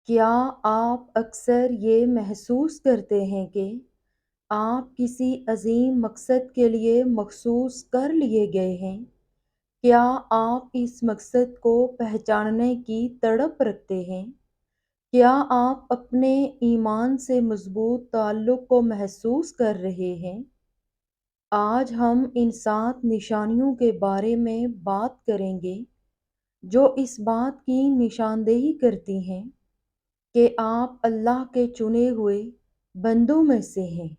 کیا آپ اکثر یہ محسوس کرتے ہیں کہ آپ کسی عظیم مقصد کے لیے مخصوص کر لیے گئے ہیں؟ کیا آپ اس مقصد کو پہچاننے کی تڑپ رکھتے ہیں؟ کیا آپ اپنے ایمان سے مضبوط تعلق کو محسوس کر رہے ہیں؟ آج ہم ان 7 نشانیوں کے بارے میں بات کریں گے جو اس بات کی نشاندہی کرتی ہیں کہ آپ اللہ کے چنے ہوئے بندوں میں سے ہیں۔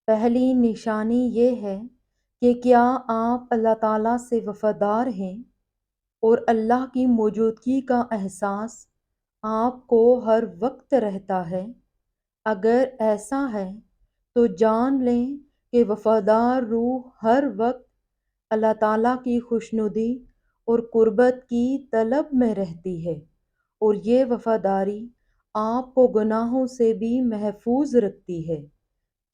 پہلی نشانی یہ ہے کہ کیا آپ اللہ تعالیٰ سے وفادار ہیں اور اللہ کی موجودگی کا احساس آپ کو ہر وقت رہتا ہے۔ اگر ایسا ہے تو جان لیں کہ وفادار روح ہر وقت اللہ تعالیٰ کی خوشنودی اور قربت کی طلب میں رہتی ہے، اور یہ وفاداری آپ کو گناہوں سے بھی محفوظ رکھتی ہے۔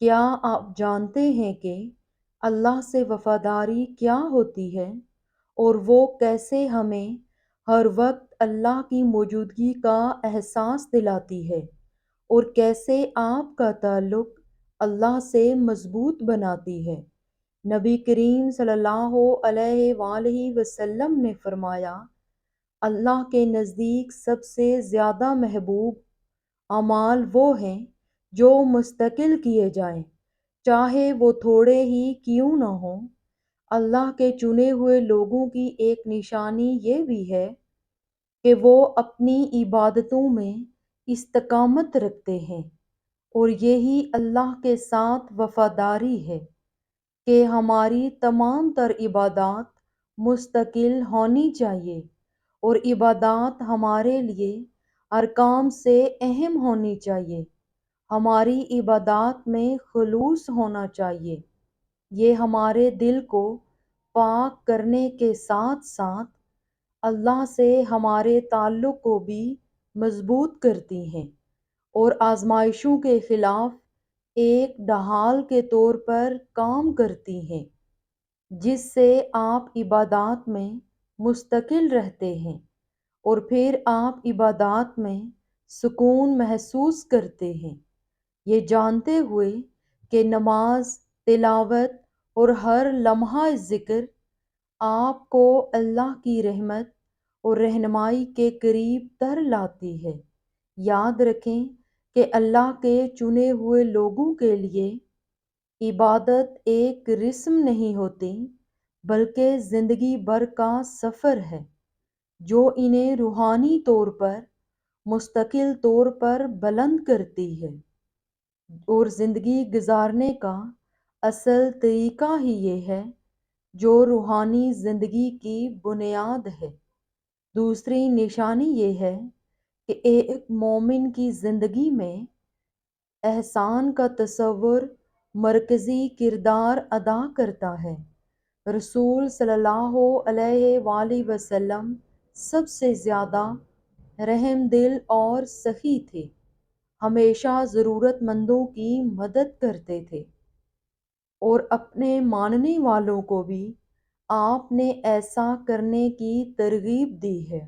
کیا آپ جانتے ہیں کہ اللہ سے وفاداری کیا ہوتی ہے اور وہ کیسے ہمیں ہر وقت اللہ کی موجودگی کا احساس دلاتی ہے، اور کیسے آپ کا تعلق اللہ سے مضبوط بناتی ہے؟ نبی کریم صلی اللہ علیہ وآلہ وسلم نے فرمایا، اللہ کے نزدیک سب سے زیادہ محبوب اعمال وہ ہیں جو مستقل کیے جائیں، چاہے وہ تھوڑے ہی کیوں نہ ہوں۔ اللہ کے چنے ہوئے لوگوں کی ایک نشانی یہ بھی ہے کہ وہ اپنی عبادتوں میں استقامت رکھتے ہیں، اور یہی اللہ کے ساتھ وفاداری ہے کہ ہماری تمام تر عبادات مستقل ہونی چاہیے، اور عبادات ہمارے لیے ارکان سے اہم ہونی چاہیے۔ ہماری عبادات میں خلوص ہونا چاہیے۔ یہ ہمارے دل کو پاک کرنے کے ساتھ ساتھ اللہ سے ہمارے تعلق کو بھی مضبوط کرتی ہیں، اور آزمائشوں کے خلاف ایک ڈھال کے طور پر کام کرتی ہیں، جس سے آپ عبادات میں مستقل رہتے ہیں، اور پھر آپ عبادات میں سکون محسوس کرتے ہیں، یہ جانتے ہوئے کہ نماز، تلاوت اور ہر لمحہ ذکر آپ کو اللہ کی رحمت اور رہنمائی کے قریب تر لاتی ہے۔ یاد رکھیں کہ اللہ کے چنے ہوئے لوگوں کے لیے عبادت ایک رسم نہیں ہوتی، بلکہ زندگی بھر کا سفر ہے جو انہیں روحانی طور پر مستقل طور پر بلند کرتی ہے، اور زندگی گزارنے کا اصل طریقہ ہی یہ ہے جو روحانی زندگی کی بنیاد ہے۔ دوسری نشانی یہ ہے کہ ایک مومن کی زندگی میں احسان کا تصور مرکزی کردار ادا کرتا ہے۔ رسول صلی اللہ علیہ وآلہ وسلم سب سے زیادہ رحم دل اور سخی تھے، ہمیشہ ضرورت مندوں کی مدد کرتے تھے، اور اپنے ماننے والوں کو بھی آپ نے ایسا کرنے کی ترغیب دی ہے۔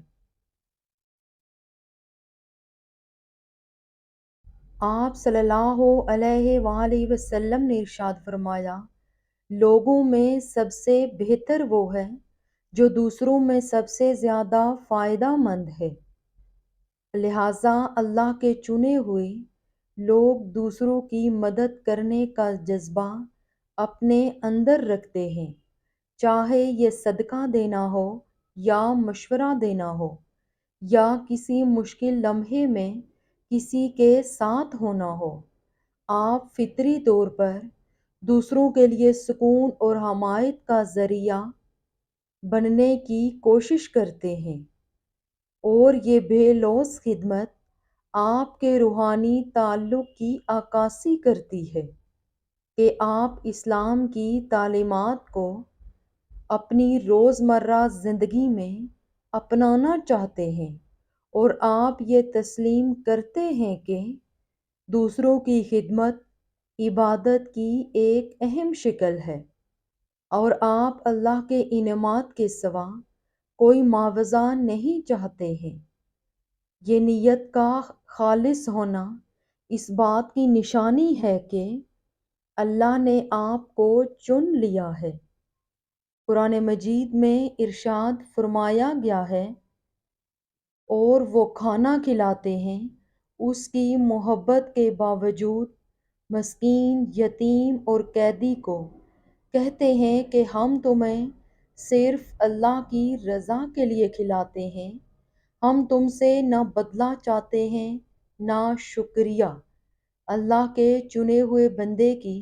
آپ صلی اللہ علیہ وآلہ وسلم نے ارشاد فرمایا، لوگوں میں سب سے بہتر وہ ہے جو دوسروں میں سب سے زیادہ فائدہ مند ہے۔ لہٰذا اللہ کے چنے ہوئے لوگ دوسروں کی مدد کرنے کا جذبہ اپنے اندر رکھتے ہیں، چاہے یہ صدقہ دینا ہو یا مشورہ دینا ہو، یا کسی مشکل لمحے میں کسی کے ساتھ ہونا ہو۔ آپ فطری طور پر دوسروں کے لیے سکون اور حمایت کا ذریعہ بننے کی کوشش کرتے ہیں، اور یہ بے لوث خدمت آپ کے روحانی تعلق کی عکاسی کرتی ہے کہ آپ اسلام کی تعلیمات کو اپنی روزمرہ زندگی میں اپنانا چاہتے ہیں، اور آپ یہ تسلیم کرتے ہیں کہ دوسروں کی خدمت عبادت کی ایک اہم شکل ہے، اور آپ اللہ کے انعامات کے سوا کوئی معاوضہ نہیں چاہتے ہیں۔ یہ نیت کا خالص ہونا اس بات کی نشانی ہے کہ اللہ نے آپ کو چن لیا ہے۔ قرآن مجید میں ارشاد فرمایا گیا ہے، اور وہ کھانا کھلاتے ہیں اس کی محبت کے باوجود مسکین، یتیم اور قیدی کو، کہتے ہیں کہ ہم تمہیں صرف اللہ کی رضا کے لیے کھلاتے ہیں، ہم تم سے نہ بدلہ چاہتے ہیں نہ شکریہ۔ اللہ کے چنے ہوئے بندے کی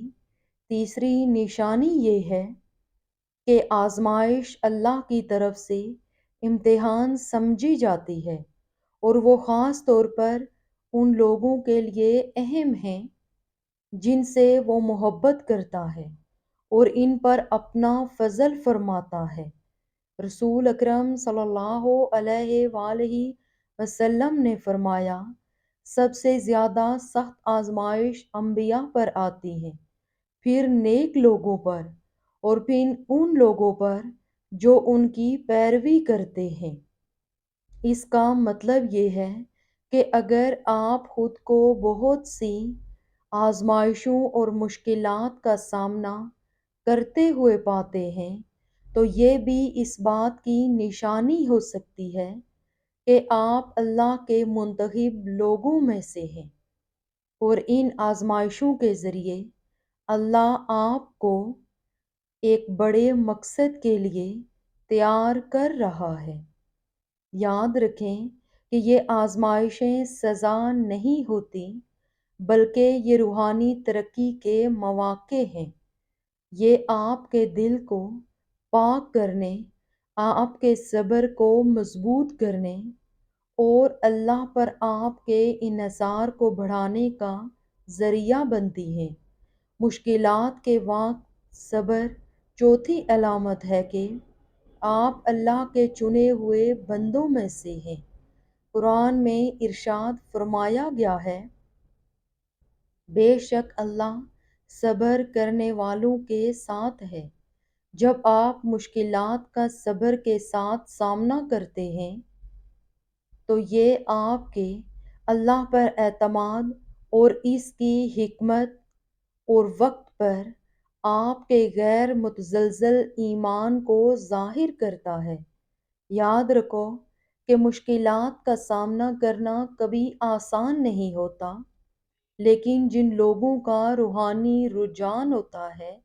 تیسری نشانی یہ ہے کہ آزمائش اللہ کی طرف سے امتحان سمجھی جاتی ہے، اور وہ خاص طور پر ان لوگوں کے لیے اہم ہیں جن سے وہ محبت کرتا ہے اور ان پر اپنا فضل فرماتا ہے۔ رسول اکرم صلی اللہ علیہ وآلہ وسلم نے فرمایا، سب سے زیادہ سخت آزمائش انبیاء پر آتی ہے، پھر نیک لوگوں پر، اور پھر ان لوگوں پر جو ان کی پیروی کرتے ہیں۔ اس کا مطلب یہ ہے کہ اگر آپ خود کو بہت سی آزمائشوں اور مشکلات کا سامنا کرتے ہوئے پاتے ہیں، تو یہ بھی اس بات کی نشانی ہو سکتی ہے کہ آپ اللہ کے منتخب لوگوں میں سے ہیں، اور ان آزمائشوں کے ذریعے اللہ آپ کو ایک بڑے مقصد کے لیے تیار کر رہا ہے۔ یاد رکھیں کہ یہ آزمائشیں سزا نہیں ہوتی، بلکہ یہ روحانی ترقی کے مواقع ہیں۔ یہ آپ کے دل کو پاک کرنے، آپ کے صبر کو مضبوط کرنے اور اللہ پر آپ کے انحصار کو بڑھانے کا ذریعہ بنتی ہیں۔ مشکلات کے وقت صبر چوتھی علامت ہے کہ آپ اللہ کے چنے ہوئے بندوں میں سے ہیں۔ قرآن میں ارشاد فرمایا گیا ہے، بے شک اللہ صبر کرنے والوں کے ساتھ ہے۔ جب آپ مشکلات کا صبر کے ساتھ سامنا کرتے ہیں تو یہ آپ کے اللہ پر اعتماد اور اس کی حکمت اور وقت پر آپ کے غیر متزلزل ایمان کو ظاہر کرتا ہے۔ یاد رکھو کہ مشکلات کا سامنا کرنا کبھی آسان نہیں ہوتا، لیکن جن لوگوں کا روحانی رجحان ہوتا ہے،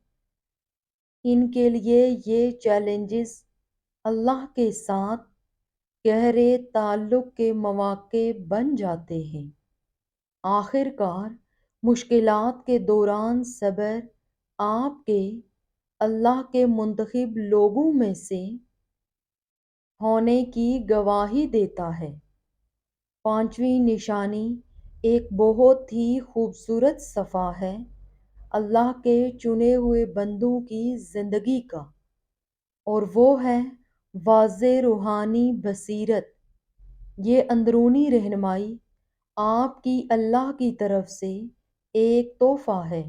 ان کے لیے یہ چیلنجز اللہ کے ساتھ گہرے تعلق کے مواقع بن جاتے ہیں۔ آخر کار، مشکلات کے دوران صبر آپ کے اللہ کے منتخب لوگوں میں سے ہونے کی گواہی دیتا ہے۔ پانچویں نشانی ایک بہت ہی خوبصورت صفحہ ہے اللہ کے چنے ہوئے بندوں کی زندگی کا، اور وہ ہے واضح روحانی بصیرت۔ یہ اندرونی رہنمائی آپ کی اللہ کی طرف سے ایک تحفہ ہے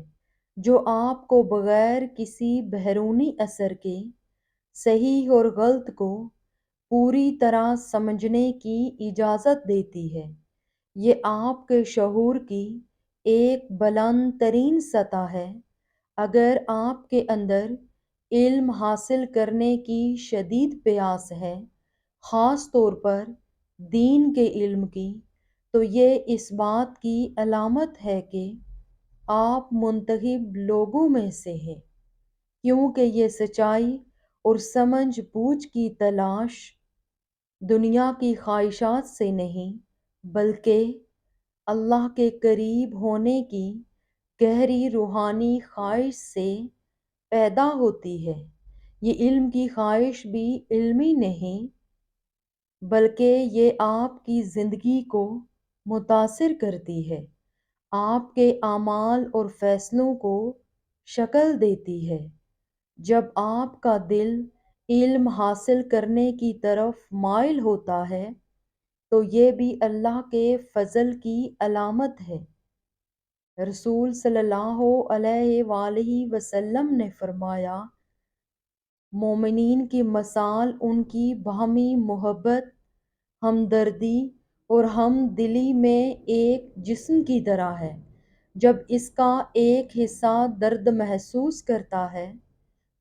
جو آپ کو بغیر کسی بیرونی اثر کے صحیح اور غلط کو پوری طرح سمجھنے کی اجازت دیتی ہے۔ یہ آپ کے شعور کی ایک بلند ترین سطح ہے۔ اگر آپ کے اندر علم حاصل کرنے کی شدید پیاس ہے، خاص طور پر دین کے علم کی، تو یہ اس بات کی علامت ہے کہ آپ منتخب لوگوں میں سے ہیں، کیونکہ یہ سچائی اور سمجھ بوجھ کی تلاش دنیا کی خواہشات سے نہیں، بلکہ اللہ کے قریب ہونے کی گہری روحانی خواہش سے پیدا ہوتی ہے۔ یہ علم کی خواہش بھی علمی نہیں، بلکہ یہ آپ کی زندگی کو متاثر کرتی ہے، آپ کے اعمال اور فیصلوں کو شکل دیتی ہے۔ جب آپ کا دل علم حاصل کرنے کی طرف مائل ہوتا ہے تو یہ بھی اللہ کے فضل کی علامت ہے۔ رسول صلی اللہ علیہ وآلہ وسلم نے فرمایا، مومنین کی مثال ان کی باہمی محبت، ہمدردی اور ہم دلی میں ایک جسم کی طرح ہے۔ جب اس کا ایک حصہ درد محسوس کرتا ہے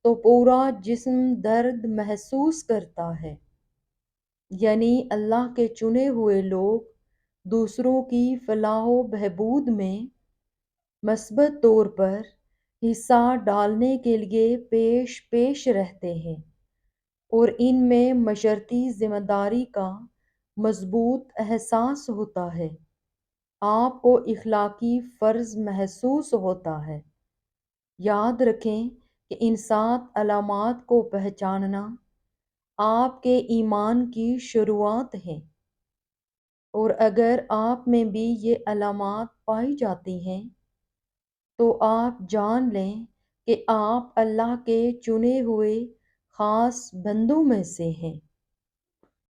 تو پورا جسم درد محسوس کرتا ہے۔ یعنی اللہ کے چنے ہوئے لوگ دوسروں کی فلاح و بہبود میں مثبت طور پر حصہ ڈالنے کے لیے پیش پیش رہتے ہیں، اور ان میں معاشرتی ذمہ داری کا مضبوط احساس ہوتا ہے۔ آپ کو اخلاقی فرض محسوس ہوتا ہے۔ یاد رکھیں کہ ان 7 علامات کو پہچاننا آپ کے ایمان کی شروعات ہے، اور اگر آپ میں بھی یہ علامات پائی جاتی ہیں تو آپ جان لیں کہ آپ اللہ کے چنے ہوئے خاص بندوں میں سے ہیں۔